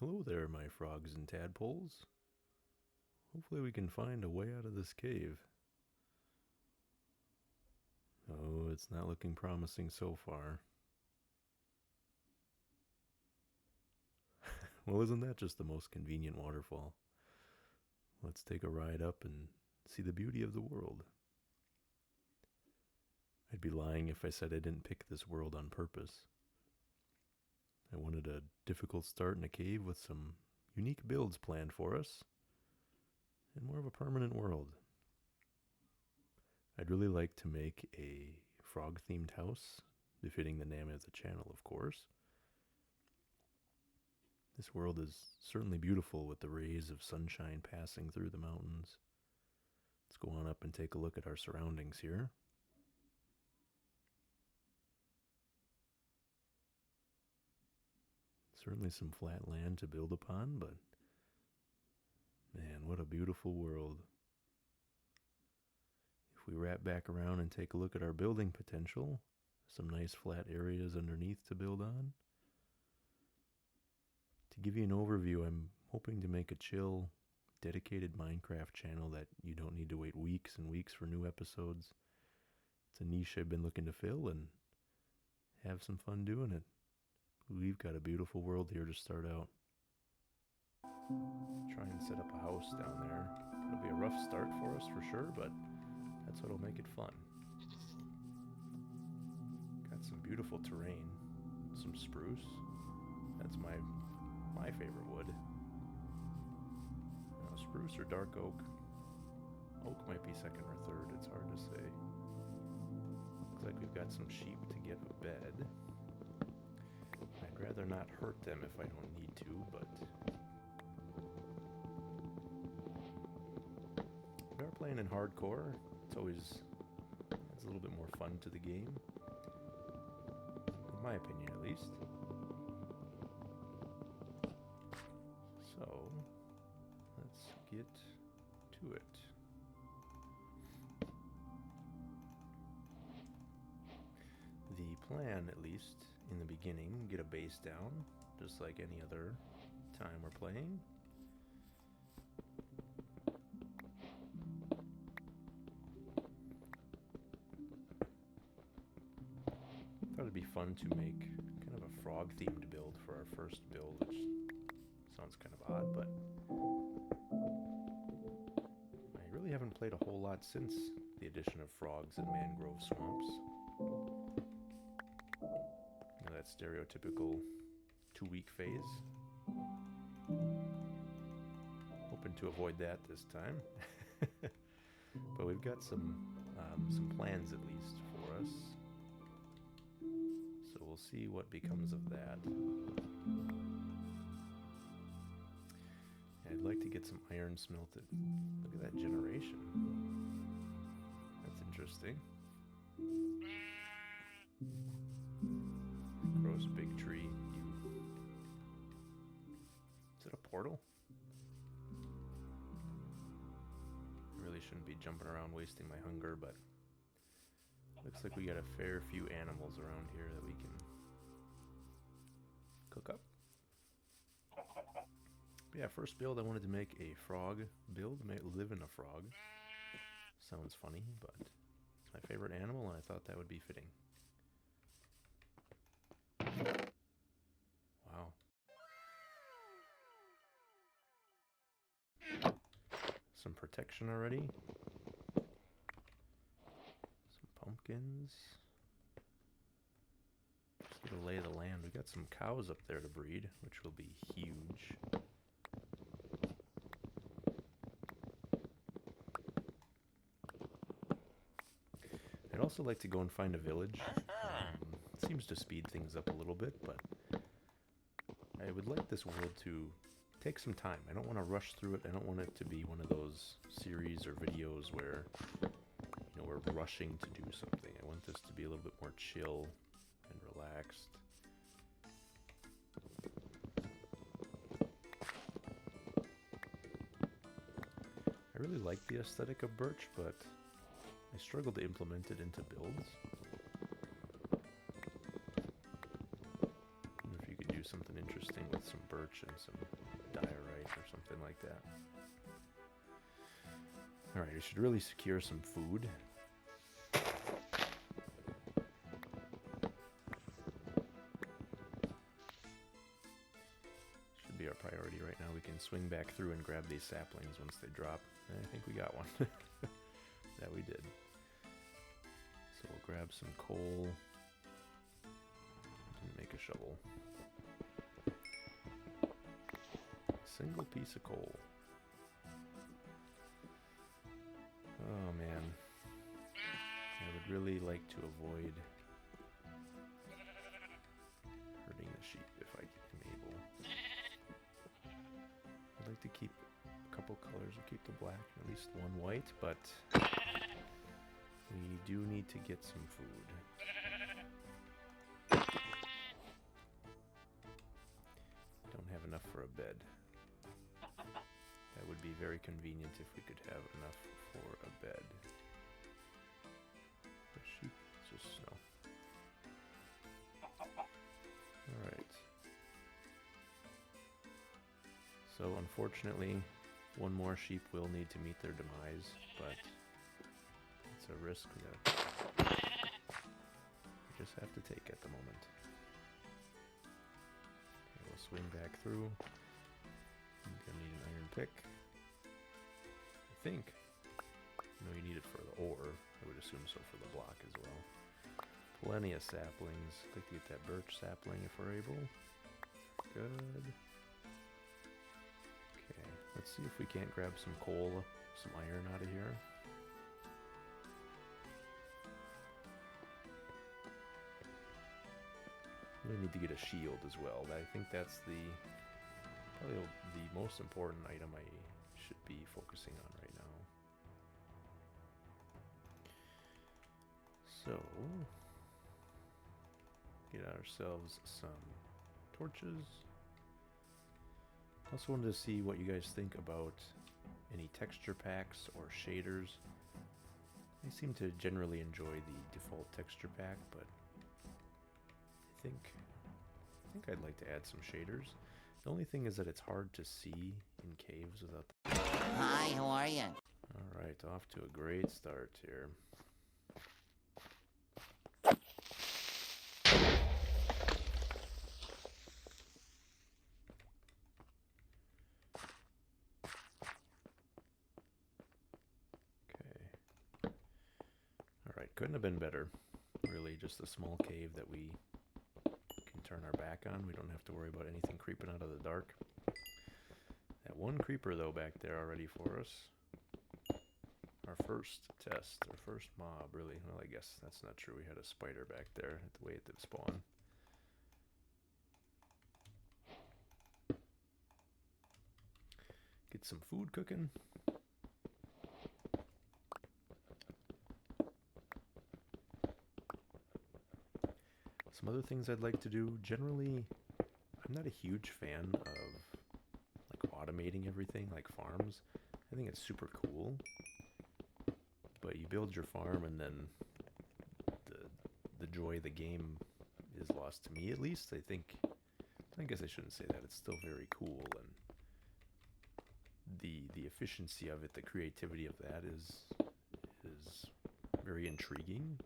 Hello there, my frogs and tadpoles. Hopefully we can find a way out of this cave. Oh, it's not looking promising so far. Well, isn't that just the most convenient waterfall? Let's take a ride up and see the beauty of the world. I'd be lying if I said I didn't pick this world on purpose. I wanted a difficult start in a cave with some unique builds planned for us, and more of a permanent world. I'd really like to make a frog-themed house, befitting the name of the channel, of course. This world is certainly beautiful with the rays of sunshine passing through the mountains. Let's go on up and take a look at our surroundings here. Certainly some flat land to build upon, but man, what a beautiful world. If we wrap back around and take a look at our building potential, some nice flat areas underneath to build on. To give you an overview, I'm hoping to make a chill, dedicated Minecraft channel that you don't need to wait weeks and weeks for new episodes. It's a niche I've been looking to fill and have some fun doing it. We've got a beautiful world here to start out. Try and set up a house down there. It'll be a rough start for us for sure, but that's what'll make it fun. Got some beautiful terrain, some spruce. That's my favorite wood. Spruce or dark oak. Oak might be second or third, it's hard to say. Looks like we've got some sheep to get a bed. I'd rather not hurt them if I don't need to, but we are playing in hardcore. It's always adds a little bit more fun to the game. In my opinion, at least. So, let's get to it. The plan, at least in the beginning, get a base down, just like any other time we're playing. Thought it'd be fun to make kind of a frog-themed build for our first build, which sounds kind of odd, but I really haven't played a whole lot since the addition of frogs and mangrove swamps. You know, that stereotypical 2-week phase. Hoping to avoid that this time. But we've got some plans at least for us. So we'll see what becomes of that. I'd like to get some iron smelted. Look at that generation. That's interesting. Gross big tree. Is it a portal? I really shouldn't be jumping around wasting my hunger, but looks like we got a fair few animals around here that we can cook up. But yeah, first build I wanted to make a frog build, live in a frog. Sounds funny, but it's my favorite animal and I thought that would be fitting. Wow. Some protection already. Some pumpkins. Just get a lay of the land. We got some cows up there to breed, which will be huge. I'd also like to go and find a village. It seems to speed things up a little bit, but I would like this world to take some time. I don't want to rush through it. I don't want it to be one of those series or videos where, you know, we're rushing to do something. I want this to be a little bit more chill and relaxed. I really like the aesthetic of birch, but I struggle to implement it into builds. I wonder if you could do something interesting with some birch and some diorite or something like that. Alright, I should really secure some food. Should be our priority right now. We can swing back through and grab these saplings once they drop. And I think we got one. That we did. So we'll grab some coal. And make a shovel. Single piece of coal. Oh man. I would really like to avoid hurting the sheep if I am able. I'd like to keep a couple colors. We'll keep the black and at least one white, but we do need to get some food. Don't have enough for a bed. That would be very convenient if we could have enough for a bed. The sheep, it's just snow. Alright. So unfortunately, one more sheep will need to meet their demise, but it's a risk that we just have to take at the moment. Okay, we'll swing back through. I'm gonna need an iron pick. I think. No, you need it for the ore. I would assume so for the block as well. Plenty of saplings. I'd like to get that birch sapling if we're able. Good. Okay, let's see if we can't grab some coal, some iron out of here. We need to get a shield as well. I think that's probably the most important item I should be focusing on right now. So, get ourselves some torches. Also wanted to see what you guys think about any texture packs or shaders. I seem to generally enjoy the default texture pack, but I think I'd like to add some shaders. The only thing is that it's hard to see in caves without Hi, how are you? Alright, off to a great start here. Okay. Alright, couldn't have been better. Really, just a small cave that we can turn our back on. We don't have to worry about anything creeping out of the dark. That one creeper, though, back there already for us. Our first test, our first mob, really. Well, I guess that's not true. We had a spider back there at the way it did spawn. Get some food cooking. Some other things I'd like to do. Generally, I'm not a huge fan of like automating everything like farms. I think it's super cool. But you build your farm and then the joy of the game is lost to me, at least. I guess I shouldn't say that. It's still very cool, and the efficiency of it, the creativity of that is very intriguing.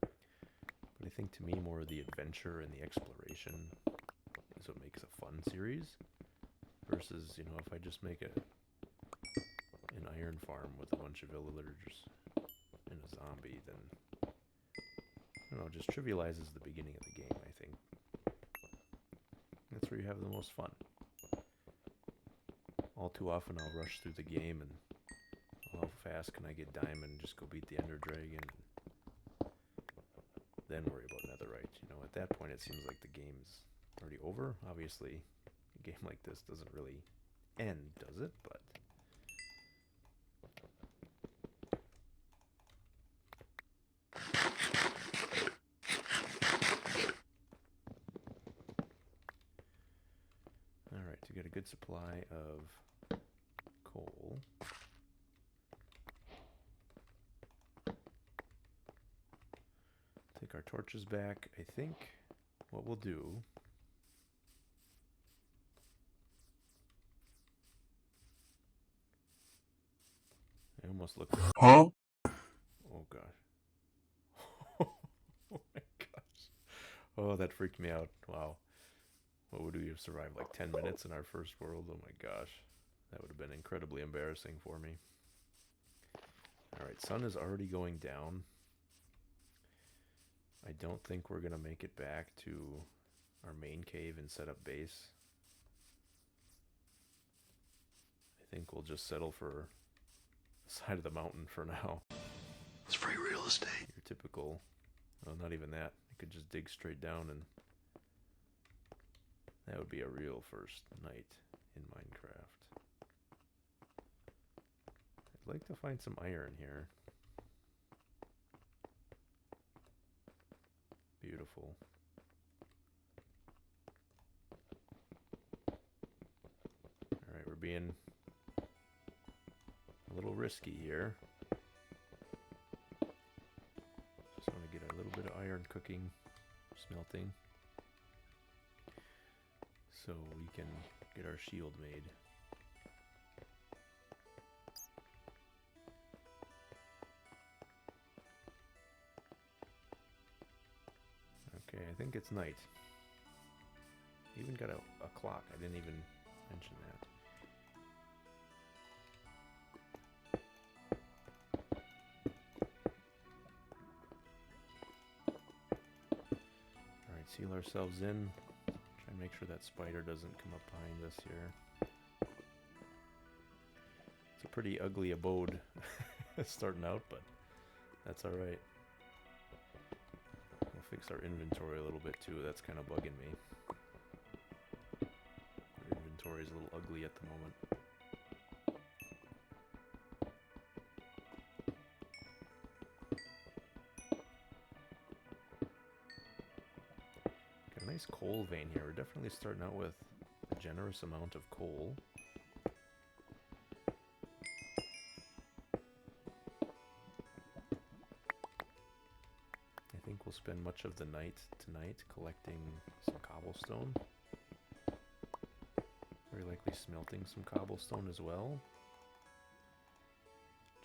But I think to me more the adventure and the exploration is what makes a fun series. Versus, you know, if I just make an iron farm with a bunch of villagers and a zombie, then I don't know, it just trivializes the beginning of the game, I think. That's where you have the most fun. All too often I'll rush through the game and how fast can I get diamond, just go beat the ender dragon, then worry about netherite. You know, at that point it seems like the game's already over. Obviously, a game like this doesn't really end, does it? But alright, to get a good supply of coal. Take our torches back. I think what we'll do almost looked like... Huh? Oh, gosh. Oh, my gosh. Oh, that freaked me out. Wow. What would we have survived? Like 10 minutes in our first world? Oh, my gosh. That would have been incredibly embarrassing for me. Alright, sun is already going down. I don't think we're going to make it back to our main cave and set up base. I think we'll just settle for the side of the mountain for now. It's free real estate. Your typical... Well, not even that. You could just dig straight down and... That would be a real first night in Minecraft. I'd like to find some iron here. Beautiful. Alright, we're being a little risky here. Just want to get a little bit of iron cooking, smelting, so we can get our shield made. Okay, I think it's night. Even got a clock. I didn't even mention that. Alright, seal ourselves in. Try and make sure that spider doesn't come up behind us here. It's a pretty ugly abode starting out, but that's alright. We'll fix our inventory a little bit too. That's kind of bugging me. Our inventory is a little ugly at the moment. Got a nice coal vein here. We're definitely starting out with a generous amount of coal. I think we'll spend much of the night tonight collecting some cobblestone. Very likely smelting some cobblestone as well.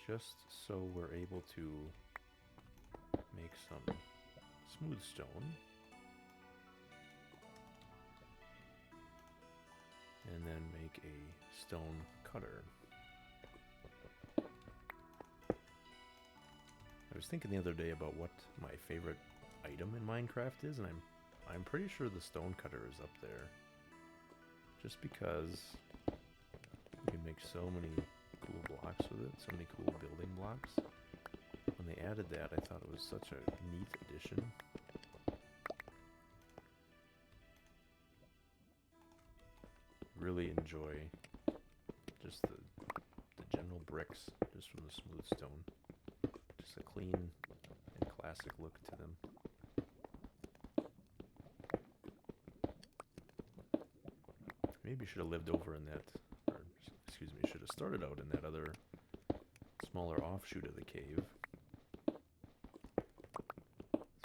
Just so we're able to make some smooth stone. And then make a stone cutter. I was thinking the other day about what my favorite item in Minecraft is, and I'm pretty sure the stone cutter is up there. Just because you can make so many cool blocks with it, so many cool building blocks. When they added that, I thought it was such a neat addition. Really enjoy just the general bricks, just from the smooth stone. Just a clean and classic look to them. Maybe should have lived over in that, or excuse me, should have started out in that other smaller offshoot of the cave. So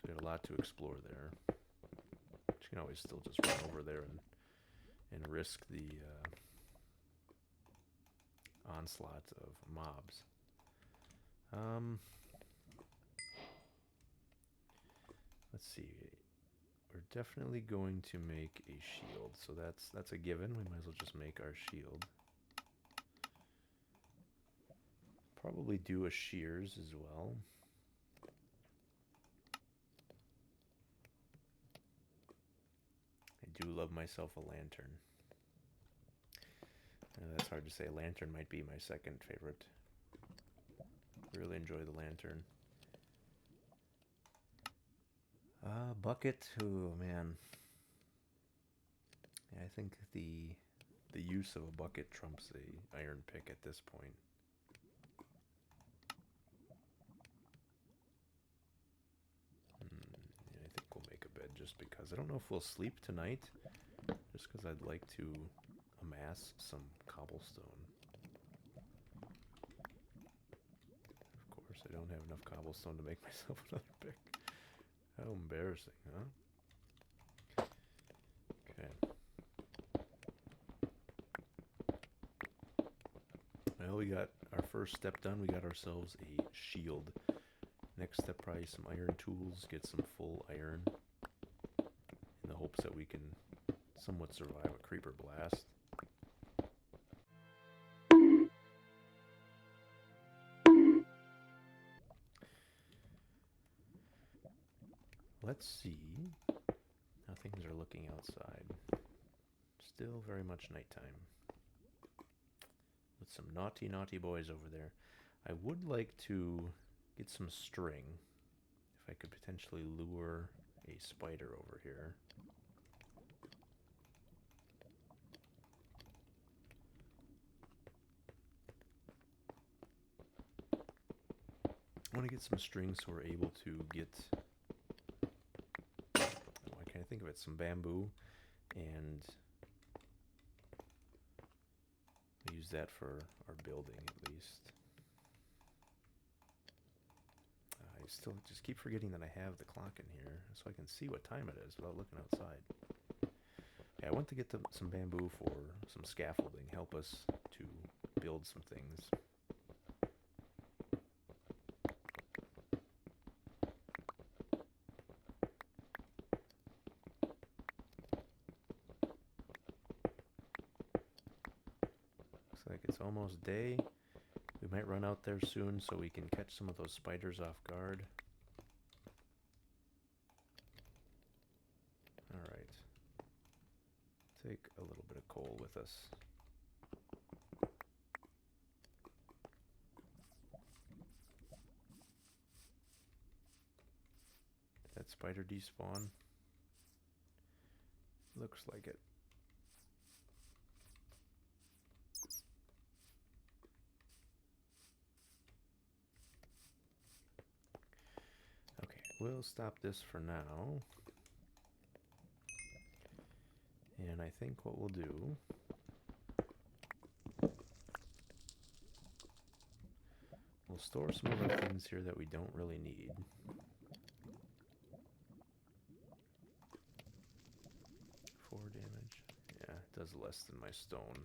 we got a lot to explore there. But you can always still just run over there and risk the onslaught of mobs. Let's see. We're definitely going to make a shield, so that's a given. We might as well just make our shield. Probably do a shears as well. I do love myself a lantern. That's hard to say. Lantern might be my second favorite. Really enjoy the lantern. Bucket. Oh man. Yeah, I think the use of a bucket trumps a iron pick at this point. Yeah, I think we'll make a bed just because. I don't know if we'll sleep tonight. Just because I'd like to amass some cobblestone. Of course, I don't have enough cobblestone to make myself another pick. How embarrassing, huh? Okay. Well, we got our first step done. We got ourselves a shield. Next step, probably some iron tools. Get some full iron in the hopes that we can somewhat survive a creeper blast. Let's see how things are looking outside. Still very much nighttime. With some naughty, naughty boys over there. I would like to get some string. If I could potentially lure a spider over here. I want to get some string so we're able to get, oh, I can't think of it, some bamboo, and use that for our building at least. I still just keep forgetting that I have the clock in here so I can see what time it is without looking outside. Yeah, I want to get some bamboo for some scaffolding, help us to build some things. Looks like it's almost day. We might run out there soon so we can catch some of those spiders off guard. Alright. Take a little bit of coal with us. Did that spider despawn? Looks like it. Okay, we'll stop this for now. And I think what we'll do, we'll store some of our things here that we don't really need. 4 damage. Yeah, it does less than my stone.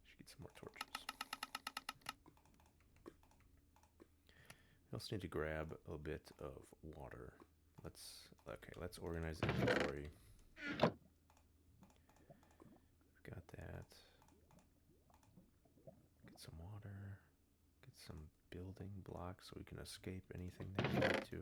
Should get some more torches. We also need to grab a bit of water. Let's organize the inventory. We've got that. Get some water. Get some building blocks so we can escape anything that we need to.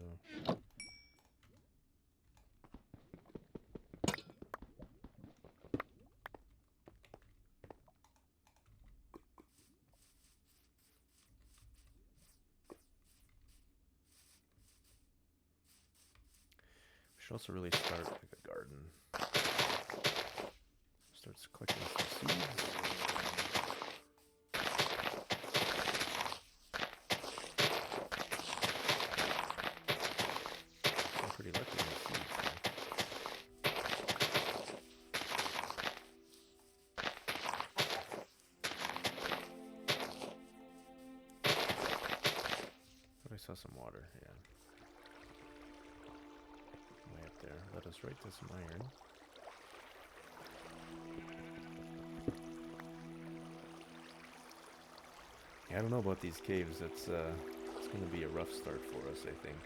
We should also really start like a garden. Starts collecting some seeds. I'm pretty lucky with seeds. Thought I saw some water, yeah. Way up there. Let us right to some iron. Yeah, I don't know about these caves. It's going to be a rough start for us, I think.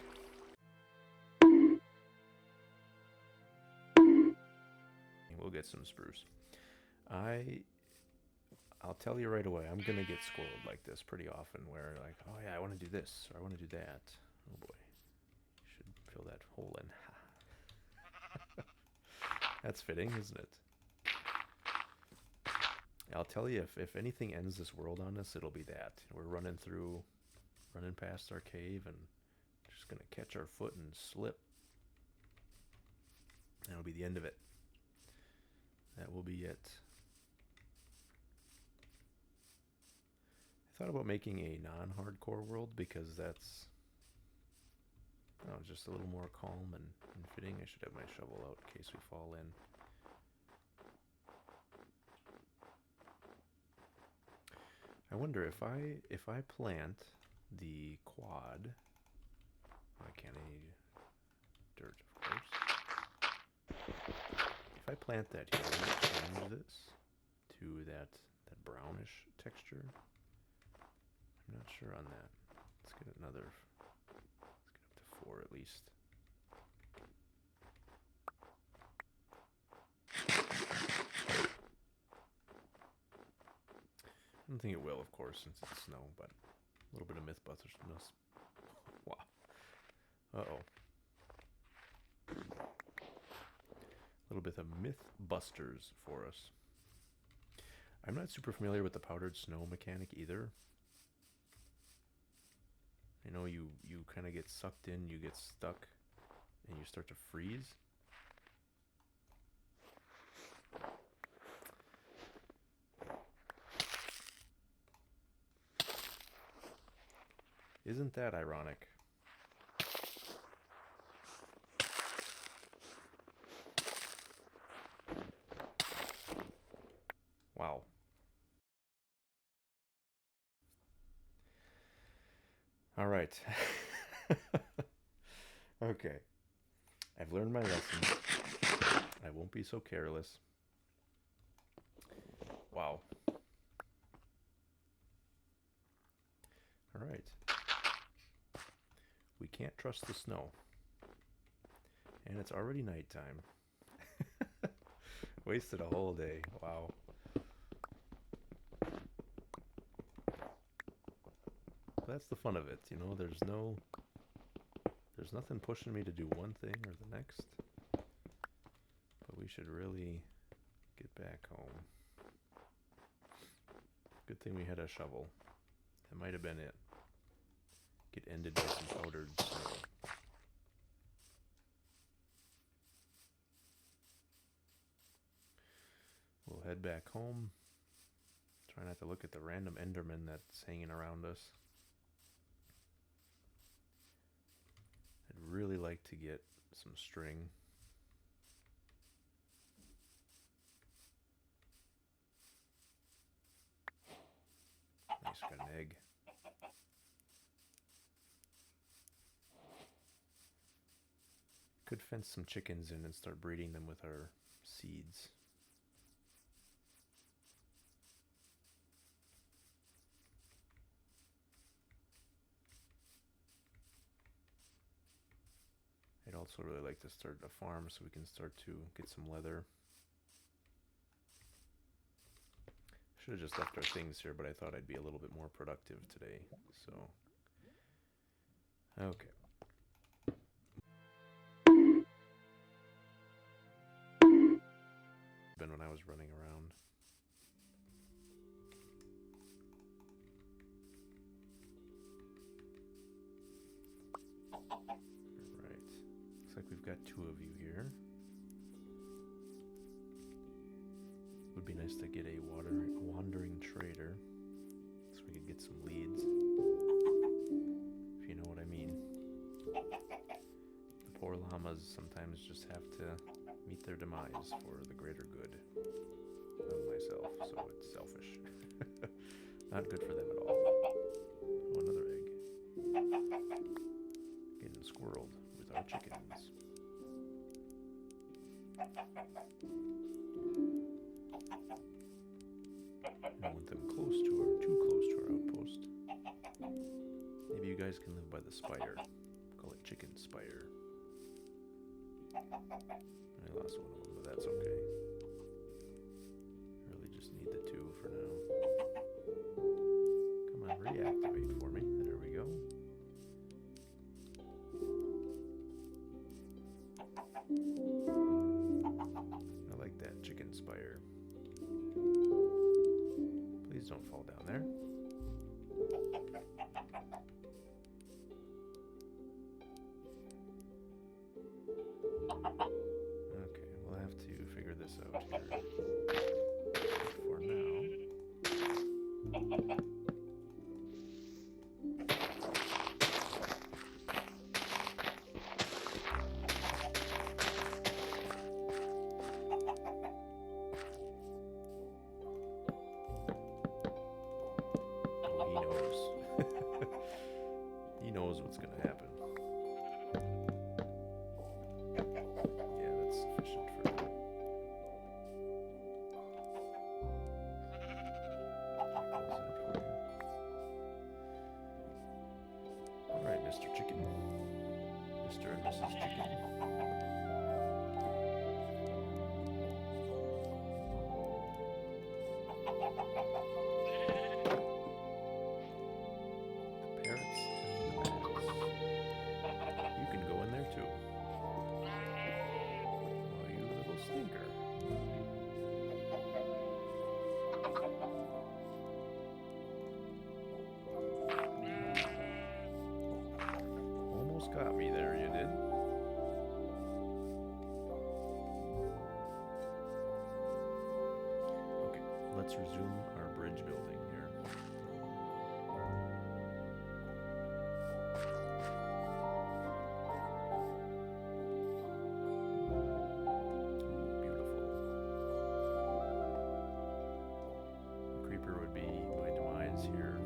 We'll get some spruce. I'll tell you right away, I'm going to get squirreled like this pretty often, where like, oh yeah, I want to do this, or I want to do that. Oh boy. Should fill that hole in. That's fitting, isn't it? I'll tell you, if anything ends this world on us, it'll be that. We're running past our cave, and just going to catch our foot and slip. That'll be the end of it. That will be it. I thought about making a non-hardcore world because that's just a little more calm and fitting. I should have my shovel out in case we fall in. I wonder if I plant the quad. I can't need dirt, of course. plant that here. Let's change this to that brownish texture. I'm not sure on that. Let's get another. Let's get up to 4 at least. I don't think it will, of course, since it's snow, but a little bit of Mythbusters. Wow. Uh-oh. A little bit of Mythbusters for us. I'm not super familiar with the powdered snow mechanic either. I know you kind of get sucked in, you get stuck, and you start to freeze. Isn't that ironic? Wow. All right. Okay. I've learned my lesson. I won't be so careless. Wow. All right. We can't trust the snow. And it's already nighttime. Wasted a whole day. Wow. That's the fun of it, you know, there's nothing pushing me to do one thing or the next. But we should really get back home. Good thing we had a shovel. That might have been it. Get ended by some powdered snow. We'll head back home. Try not to look at the random Enderman that's hanging around us. I'd really like to get some string. Nice, got an egg. Could fence some chickens in and start breeding them with our seeds. I'd also really like to start a farm so we can start to get some leather. Should have just left our things here, but I thought I'd be a little bit more productive today. So, okay. Been when I was running around. Right. Looks like we've got 2 of you here. Would be nice to get a wandering trader so we could get some leads. If you know what I mean. The poor llamas sometimes just have to meet their demise for the greater good of myself, so it's selfish. Not good for them at all. Oh, another egg. Getting squirreled with our chickens. I don't want them too close to our outpost. Maybe you guys can live by the spire. Call it Chicken Spire. I lost one of them, but that's okay. Really just need the 2 for now. Come on, reactivate for me. There we go. I like that Chicken Spire. Please don't fall down there. Okay, we'll have to figure this out here. For now. He knows. He knows what's going to happen. Yeah, that's sufficient for now. Mr. and Mrs. Chicken. The parrots and the bats. You can go in there too. Oh, you little stinker. Almost got me there, you did. Okay, let's resume our bridge building here. Beautiful. The creeper would be my demise here.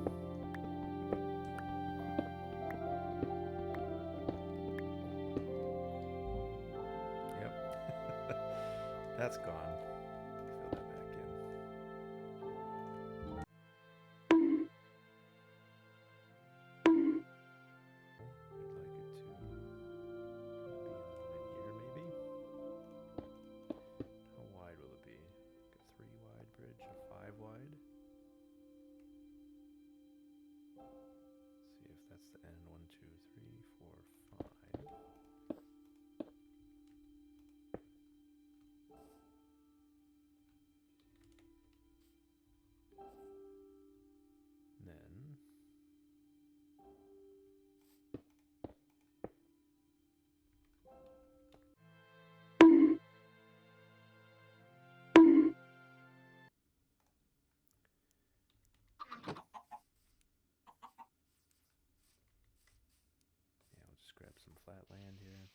That's gone. Fill that back in. I'd like it to be in line here, maybe. How wide will it be? Like a 3 wide bridge, a 5 wide? Let's see if that's the end. 1, 2, 3, 4, 5. Then yeah, we'll just grab some flat land here.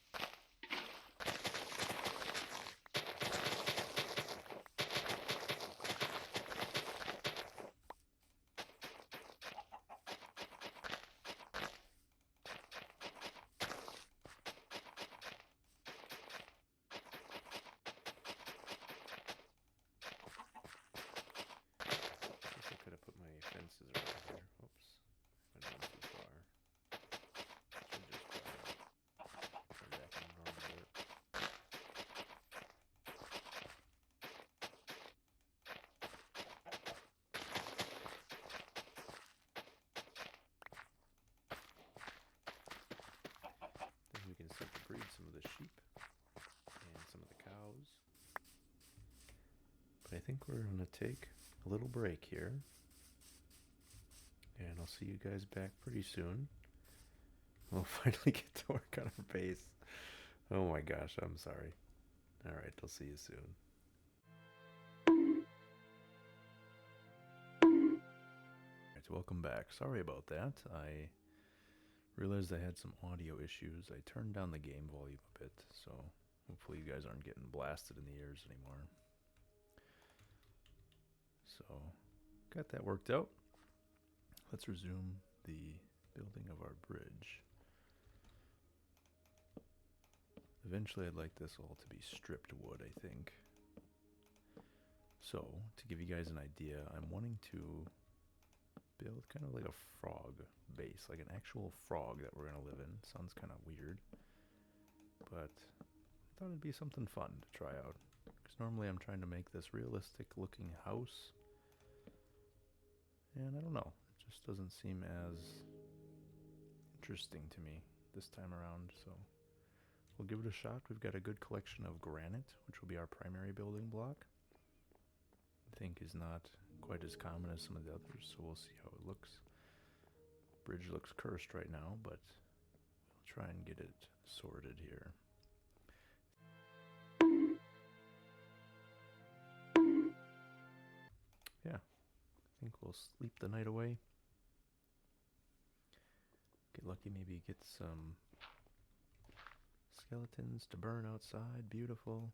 I could have put my fences around here. Oops. Went on too far. Should just turn back in normal dirt. Then we can start to breed some of the sheep and some of the cows. But I think we're going to take a little break here. And I'll see you guys back pretty soon. We'll finally get to work on our base. Oh my gosh, I'm sorry. Alright, I'll see you soon. Alright, welcome back. Sorry about that. I realized I had some audio issues. I turned down the game volume a bit, so hopefully you guys aren't getting blasted in the ears anymore. So, got that worked out. Let's resume the building of our bridge. Eventually I'd like this all to be stripped wood, I think. So, to give you guys an idea, I'm wanting to build kind of like a frog base, like an actual frog that we're going to live in. Sounds kind of weird, but I thought it'd be something fun to try out. Because normally I'm trying to make this realistic looking house, and I don't know, it just doesn't seem as interesting to me this time around, so we'll give it a shot. We've got a good collection of granite, which will be our primary building block. I think is not quite as common as some of the others, so we'll see how it looks. Bridge looks cursed right now, but we'll try and get it sorted here. Yeah, I think we'll sleep the night away. Get lucky, maybe get some skeletons to burn outside. Beautiful.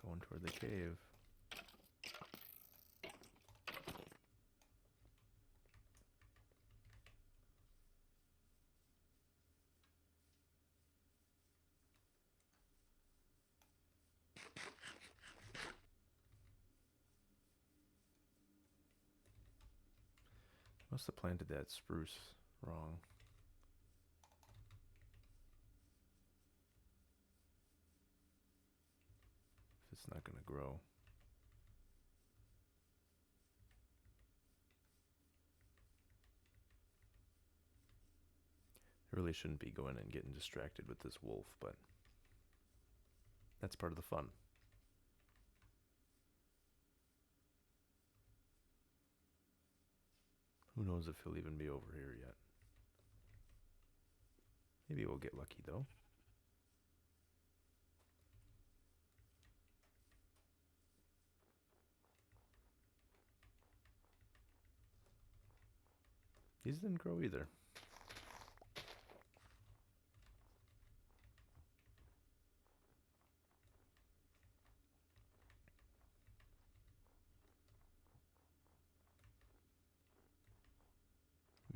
Going toward the cave. Must have planted that spruce Wrong. If it's not gonna grow. I really shouldn't be going and getting distracted with this wolf, but that's part of the fun. Who knows if he'll even be over here yet. Maybe we'll get lucky though. These didn't grow either.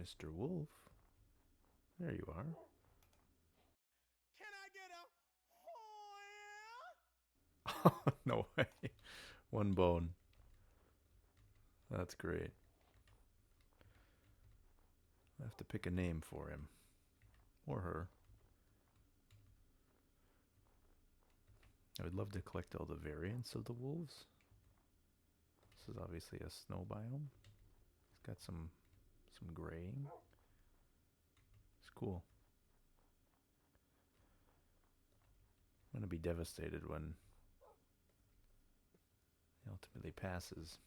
Mr. Wolf. There you are. Can I get a No way. One bone. That's great. I have to pick a name for him. Or her. I would love to collect all the variants of the wolves. This is obviously a snow biome. It's got some graying. It's cool. I'm gonna be devastated when he ultimately passes.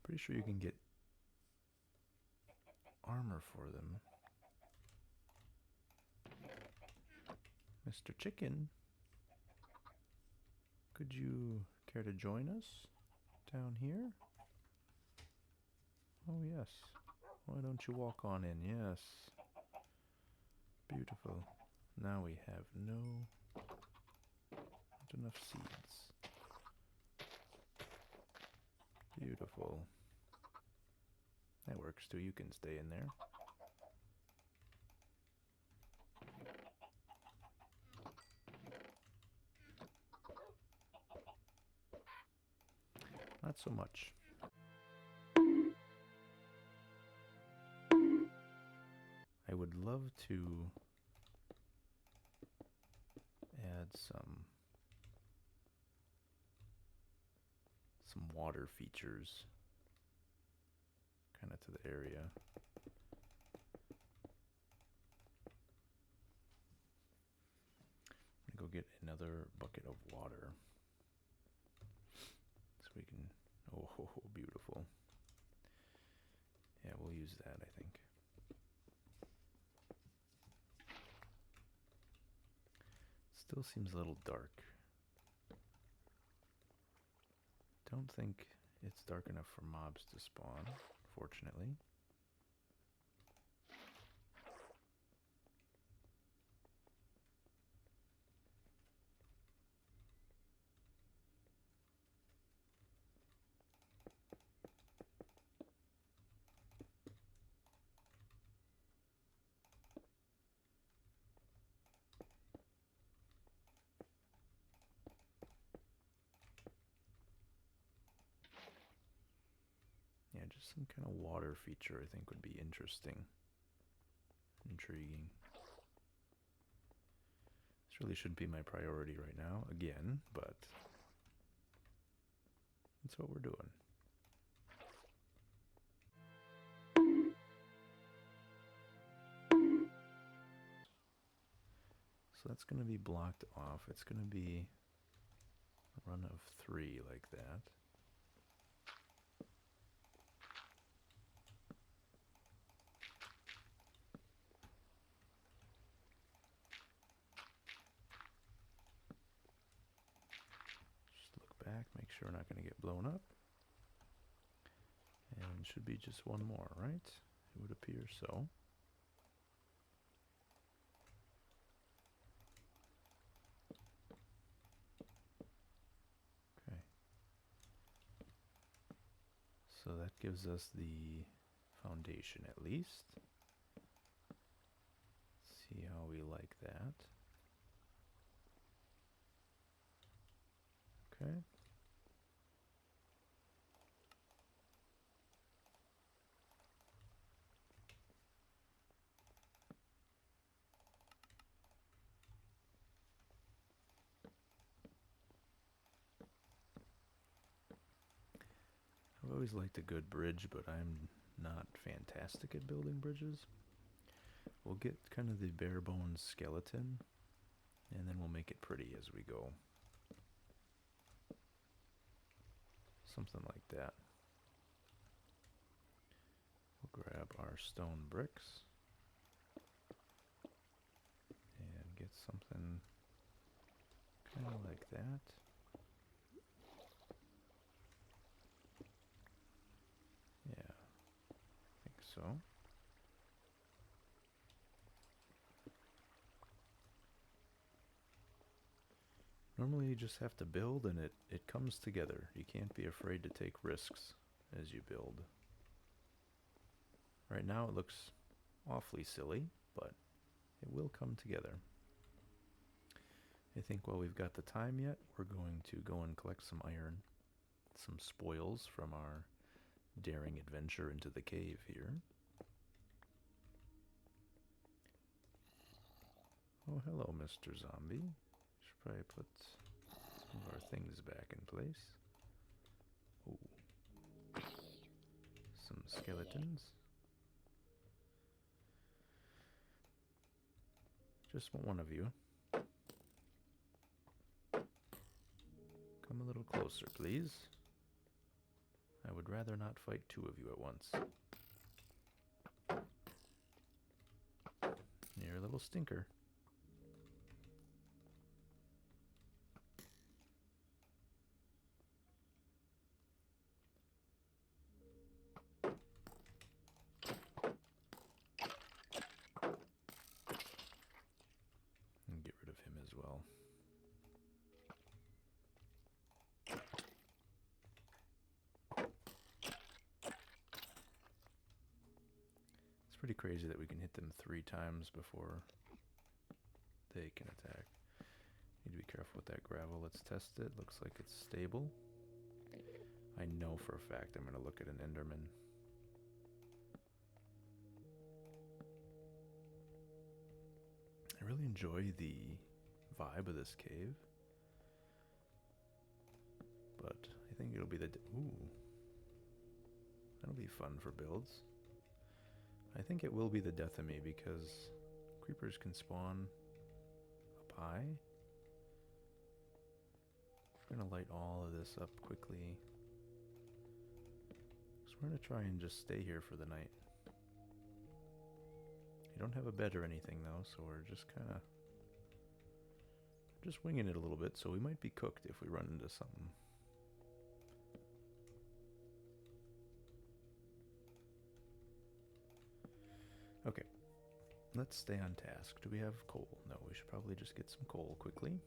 Pretty sure you can get armor for them. Mr. Chicken, could you care to join us down here? Oh yes. Why don't you walk on in? Yes. Beautiful. Now we have not enough seeds. Beautiful. That works too. You can stay in there. Not so much. I would love to add some water features kind of to the area. I'm gonna go get another bucket of water so we can. Oh, beautiful. Yeah, we'll use that, I think. Still seems a little dark. Don't think it's dark enough for mobs to spawn, fortunately. Yeah, just some kind of water feature I think would be interesting. Intriguing. This really shouldn't be my priority right now, again, but that's what we're doing. So that's going to be blocked off. It's going to be a run of 3 like that. Just look back, make sure we're not going to get blown up. And should be just one more, right? It would appear so. Okay. So that gives us the foundation at least. See how we like that. Okay. always liked a good bridge, but I'm not fantastic at building bridges. We'll get kind of the bare bones skeleton, and then we'll make it pretty as we go. Something like that. We'll grab our stone bricks and get something kind of like that. Yeah, I think so. Normally you just have to build and it comes together. You can't be afraid to take risks as you build. Right now it looks awfully silly, but it will come together. I think while we've got the time yet, we're going to go and collect some iron, some spoils from our daring adventure into the cave here. Oh, hello, Mr. Zombie. Should probably put some of our things back in place. Ooh. Some skeletons. Just want one of you. Come a little closer, please. I would rather not fight two of you at once. You're a little stinker. And get rid of him as well. It's pretty crazy that we can hit them 3 times before they can attack. Need to be careful with that gravel. Let's test it. Looks like it's stable. I know for a fact I'm going to look at an Enderman. I really enjoy the vibe of this cave. But I think it'll be the... Ooh. That'll be fun for builds. I think it will be the death of me because creepers can spawn up high. We're going to light all of this up quickly. So we're going to try and just stay here for the night. You don't have a bed or anything though, so we're just kind of just winging it a little bit, so we might be cooked if we run into something. Okay, let's stay on task. Do we have coal? No, we should probably just get some coal quickly.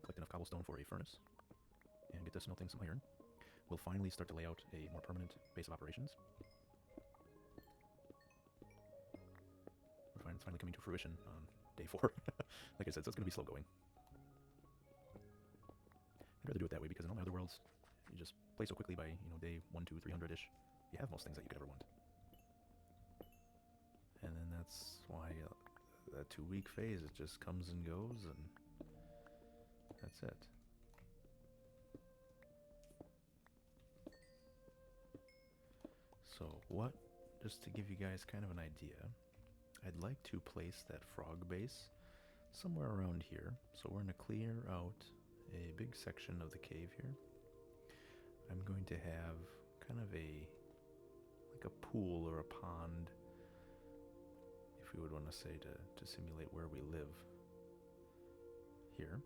Collect enough cobblestone for a furnace. And get to smelting some iron. We'll finally start to lay out a more permanent base of operations. It's finally coming to fruition on day 4. Like I said, so it's going to be slow going. I'd rather do it that way because in all my other worlds, you just play so quickly by, day 1, 2, 300-ish. You have most things that you could ever want. And then that's why that 2-week phase, it just comes and goes, and that's it. So what, just to give you guys kind of an idea, I'd like to place that frog base somewhere around here. So we're going to clear out a big section of the cave here. I'm going to have kind of like a pool or a pond, if we would want to say, to simulate where we live here.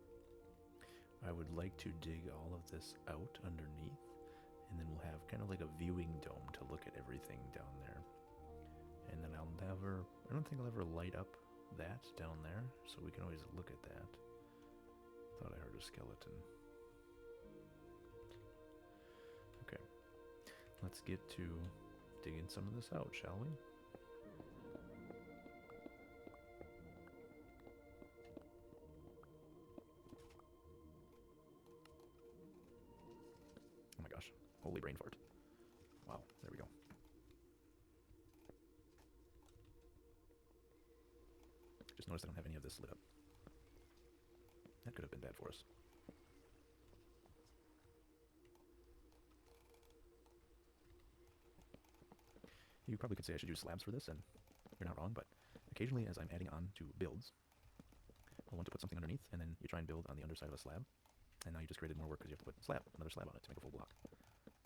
I would like to dig all of this out underneath, and then we'll have kind of like a viewing dome to look at everything down there. And then I don't think I'll ever light up that down there, so we can always look at that. Thought I heard a skeleton. Okay, let's get to digging some of this out, shall we? Oh my gosh, holy brain fart. Wow, there we go. Just noticed I don't have any of this lit up. That could have been bad for us. You probably could say I should use slabs for this, and you're not wrong, but occasionally as I'm adding on to builds, I'll want to put something underneath, and then you try and build on the underside of a slab, and now you just created more work because you have to put another slab on it to make a full block.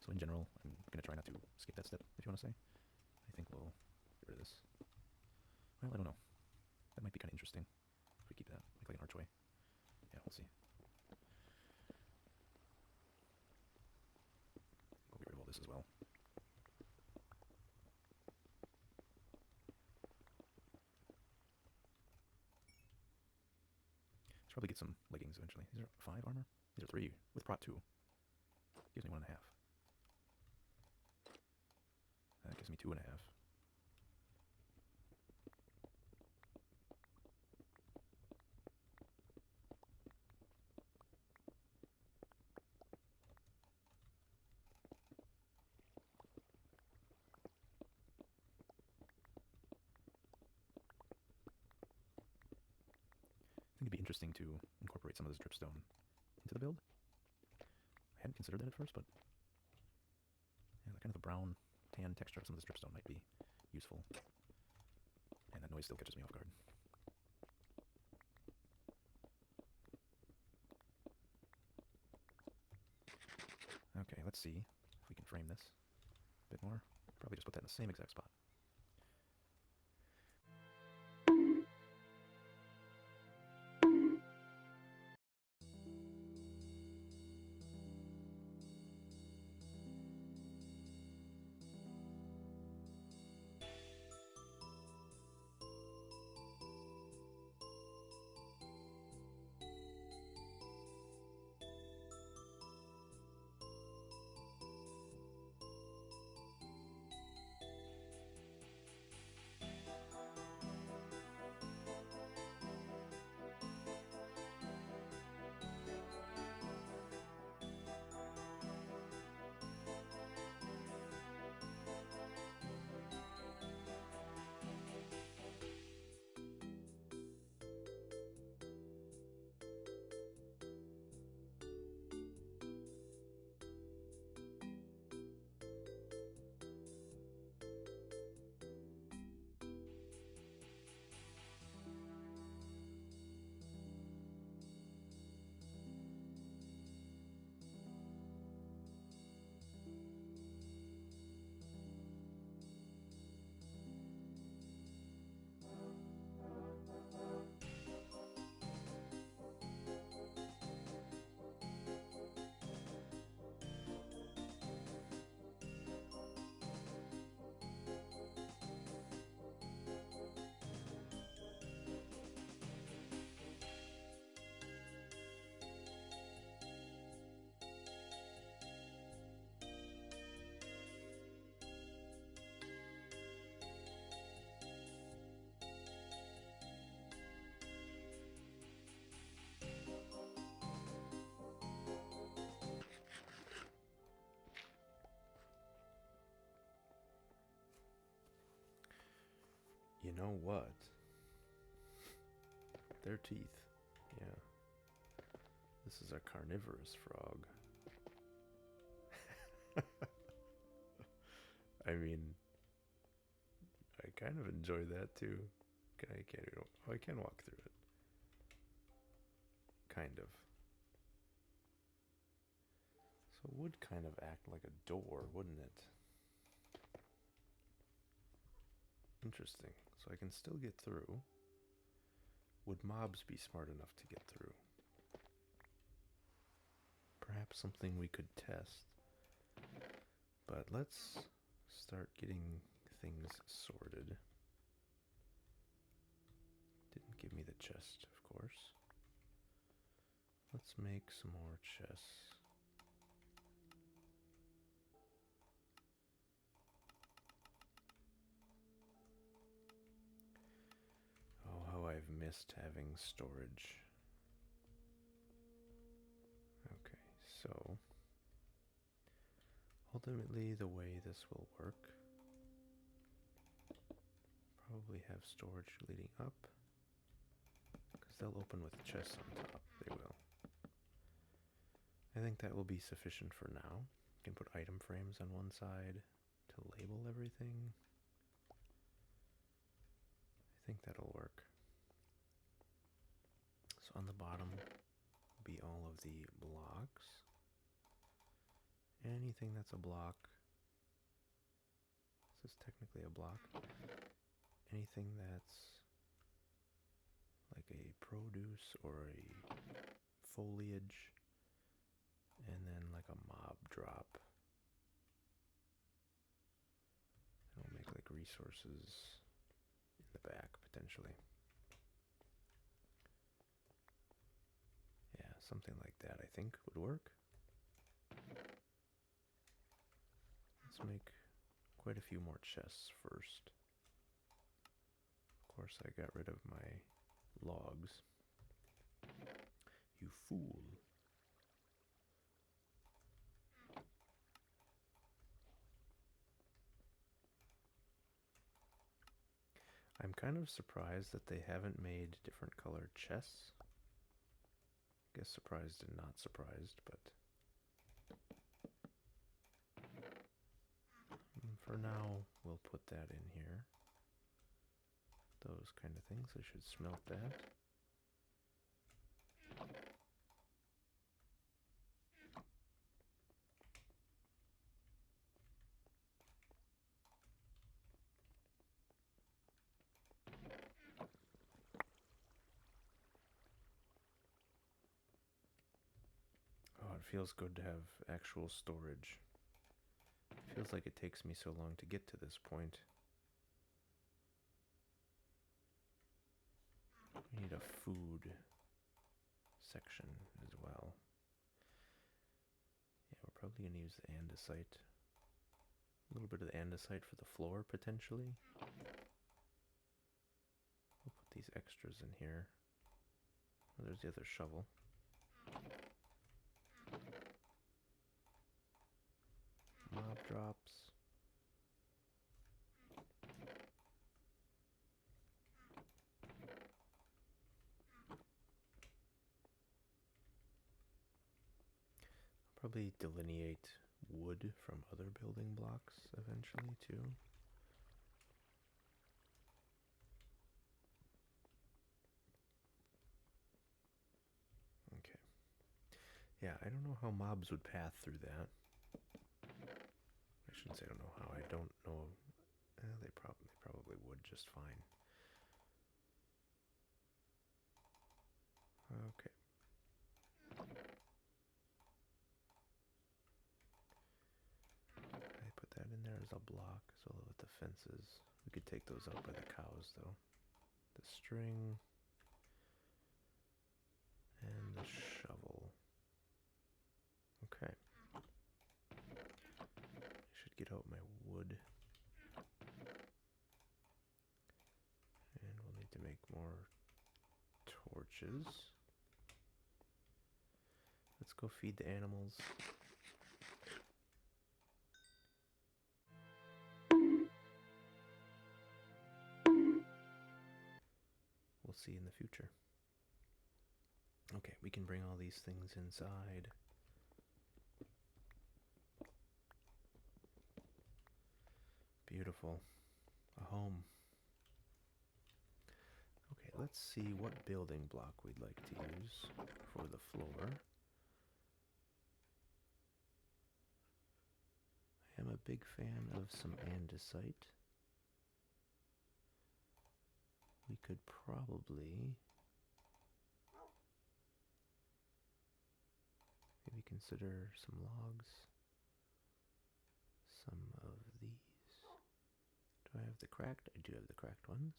So in general, I'm going to try not to skip that step, if you want to say. I think we'll get rid of this. Well, I don't know. That might be kind of interesting if we keep that, like an archway. Yeah, we'll see. We'll get rid of all this as well. Should probably get some leggings eventually. These are 5 armor? These are 3 with prot 2. Gives me 1.5. That gives me 2.5. I think it'd be interesting to incorporate some of this dripstone into the build. I hadn't considered that at first, but yeah, kind of the brown tan texture of some of this dripstone might be useful. And that noise still catches me off guard. Okay, let's see if we can frame this a bit more. Probably just put that in the same exact spot. You know what? Their teeth. Yeah. This is a carnivorous frog. I mean, I kind of enjoy that too. I can't even, oh, I can walk through it. Kind of. So it would kind of act like a door, wouldn't it? Interesting. So I can still get through. Would mobs be smart enough to get through? Perhaps something we could test. But let's start getting things sorted. Didn't give me the chest, of course. Let's make some more chests. Oh, how I've missed having storage. Okay, so ultimately the way this will work, probably have storage leading up, because they'll open with chests on top. They will. I think that will be sufficient for now. You can put item frames on one side to label everything. think that'll work. So on the bottom will be all of the blocks. Anything that's a block. This is technically a block. Anything that's like a produce or a foliage, and then like a mob drop. And we'll make like resources in the back potentially. Yeah, something like that I think would work. Let's make quite a few more chests first. Of course, I got rid of my logs. You fool. I'm kind of surprised that they haven't made different colored chests. I guess surprised and not surprised, but for now, we'll put that in here. Those kind of things, I should smelt that. Oh, it feels good to have actual storage. It feels like it takes me so long to get to this point. We need a food section as well. Yeah, we're probably going to use the andesite. A little bit of the andesite for the floor, potentially. We'll put these extras in here. Oh, there's the other shovel. Mob drops. Probably delineate wood from other building blocks eventually too. Okay. Yeah, I don't know how mobs would path through that. I shouldn't say I don't know how. I don't know. They probably would just fine. Okay. I put that in there as a block, so with the fences. We could take those out by the cows, though. The string. And the shovel. Okay. I should get out my wood. And we'll need to make more torches. Let's go feed the animals. We'll see in the future. Okay, we can bring all these things inside. Beautiful. A home. Okay, let's see what building block we'd like to use for the floor. I am a big fan of some andesite. We could probably maybe consider some logs. Some of these. Do I have the cracked? I do have the cracked ones.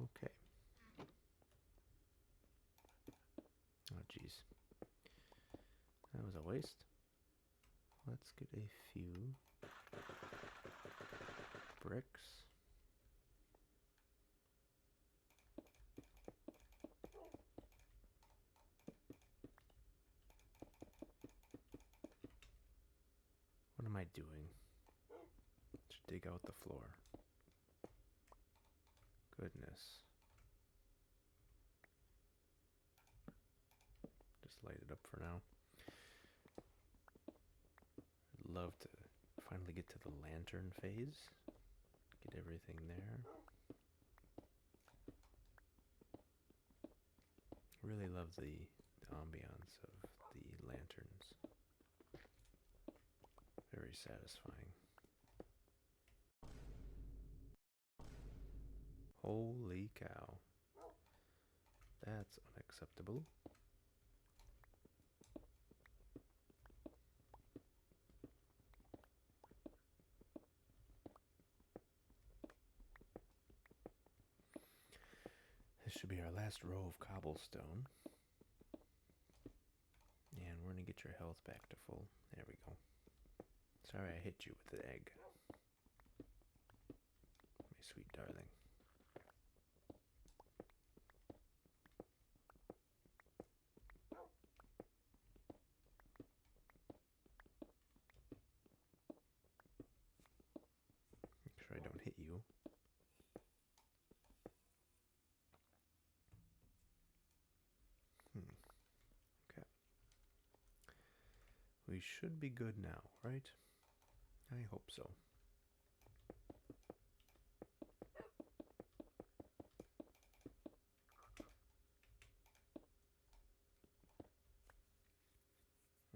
Okay. Oh, jeez. That was a waste. Let's get a few bricks. What am I doing? Should dig out the floor. Goodness. Just light it up for now. love to finally get to the lantern phase. Get everything there. Really love the ambiance of the lanterns. Very satisfying. Holy cow. That's unacceptable. This should be our last row of cobblestone. And we're going to get your health back to full. There we go. Sorry I hit you with the egg. My sweet darling. Make sure I don't hit you. Okay. We should be good now, right? I hope so.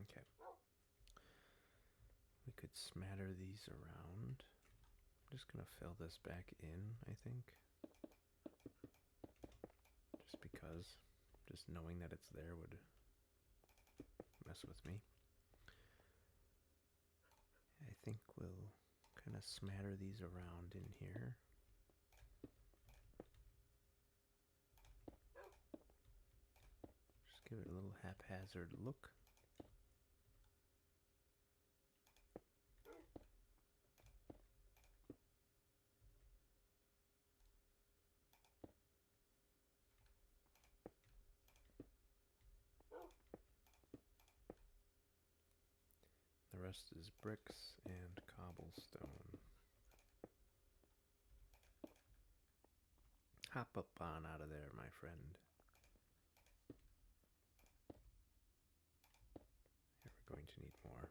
Okay. We could smatter these around. I'm just gonna fill this back in, I think. Just because. Just knowing that it's there would mess with me. I think we'll kind of smatter these around in here. Just give it a little haphazard look. The rest is bricks and cobblestone. Hop up on out of there, my friend. Yeah, we're going to need more.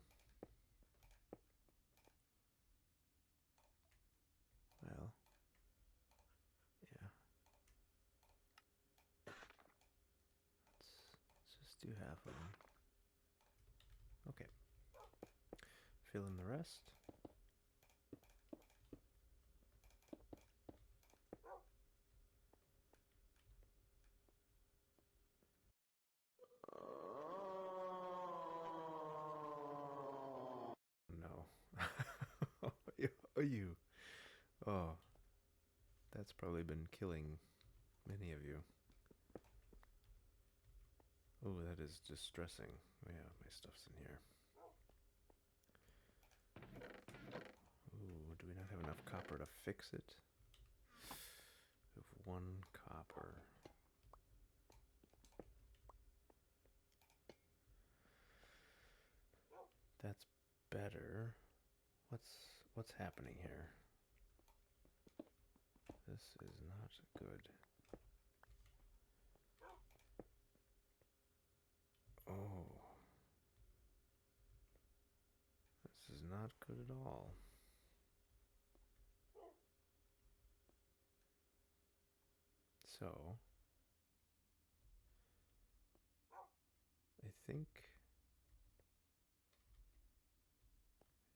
Well, yeah. Let's just do half of them. Okay. Fill in the rest. No. You. Oh, that's probably been killing many of you. Oh, that is distressing. Yeah, my stuff's in here. Ooh, do we not have enough copper to fix it? We have 1 copper. That's better. What's happening here? This is not good. Oh. This is not good at all. So, I think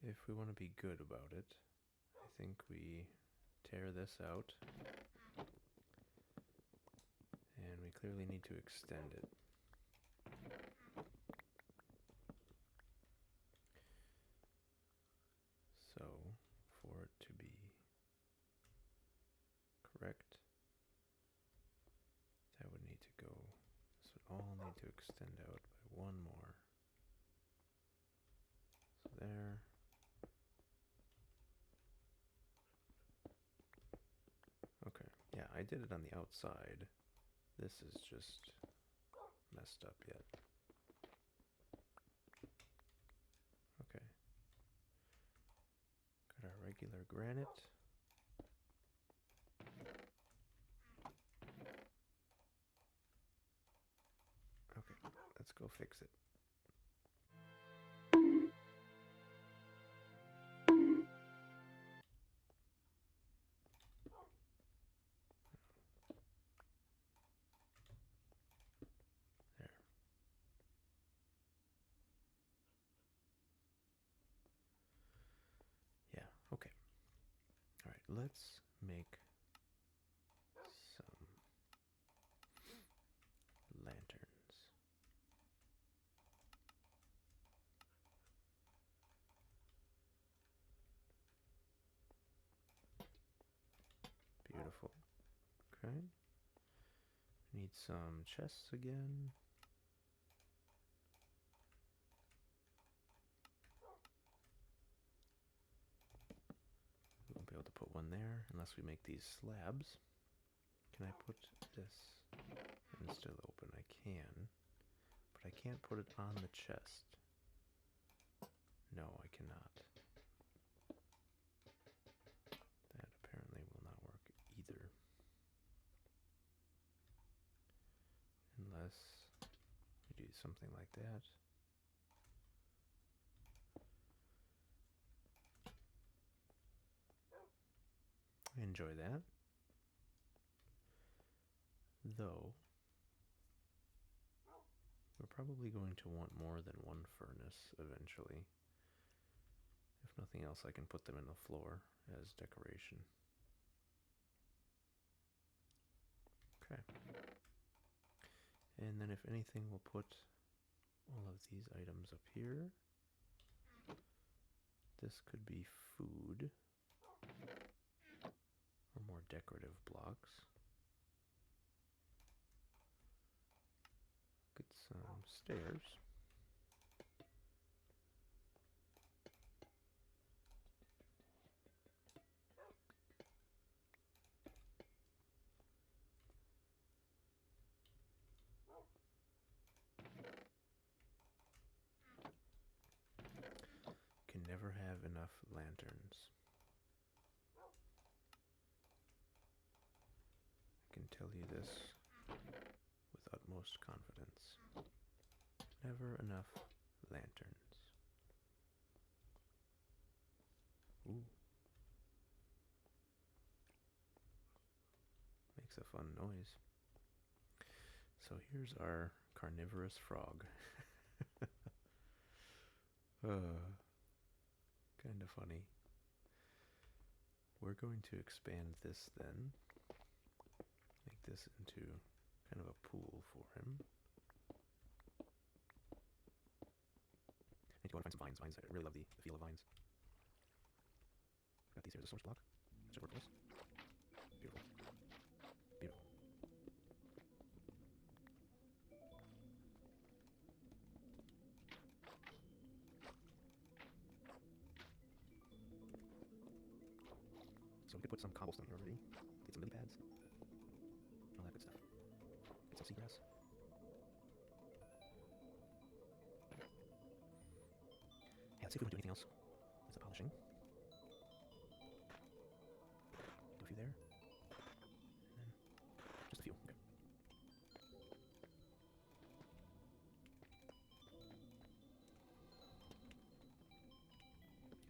if we want to be good about it, I think we tear this out. And we clearly need to extend it. So, for it to be correct, that would need to go, this would all need to extend out by 1 more. So there. Okay, yeah, I did it on the outside. This is just messed up yet. Okay. Got our regular granite. Okay, let's go fix it. let's make some lanterns. Beautiful. Okay. Need some chests again. We won't be able to put one there unless we make these slabs. Can I put this and still open? I can, but I can't put it on the chest. No, I cannot. That apparently will not work either. Unless we do something like that. I enjoy that. Though, we're probably going to want more than one furnace eventually. If nothing else, I can put them in the floor as decoration. Okay. And then if anything, we'll put all of these items up here. This could be food or more decorative blocks. Get some stairs. Can never have enough lanterns. I can tell you this with utmost confidence. Never enough lanterns. Ooh. Makes a fun noise. So here's our carnivorous frog. Kind of funny. We're going to expand this then. Make this into kind of a pool for him. I need to go and find some vines. Vines, I really love the feel of vines. Got these here as a source block. That should work for us. Beautiful. Beautiful. So we could put some cobblestone here already. Get some lily pads. All that good stuff. Get some seagrass. Yeah, let's see if we can do anything else. There's the polishing. Do a few there. And then just a few. Okay.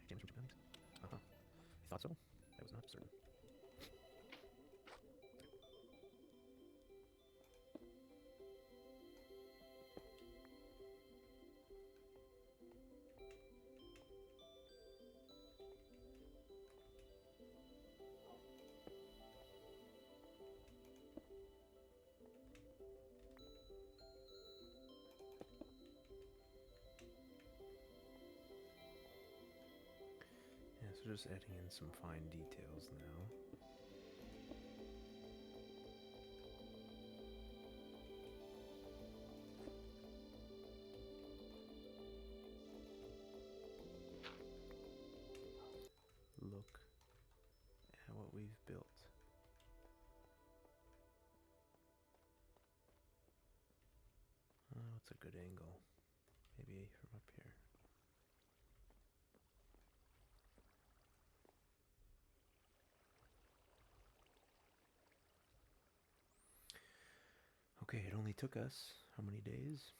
Damage from chickens? Uh-huh. I thought so. I was not certain. Yeah, so just adding in some fine details now. Look at what we've built. Oh, it's a good angle. Maybe from up here. Okay, it only took us how many days?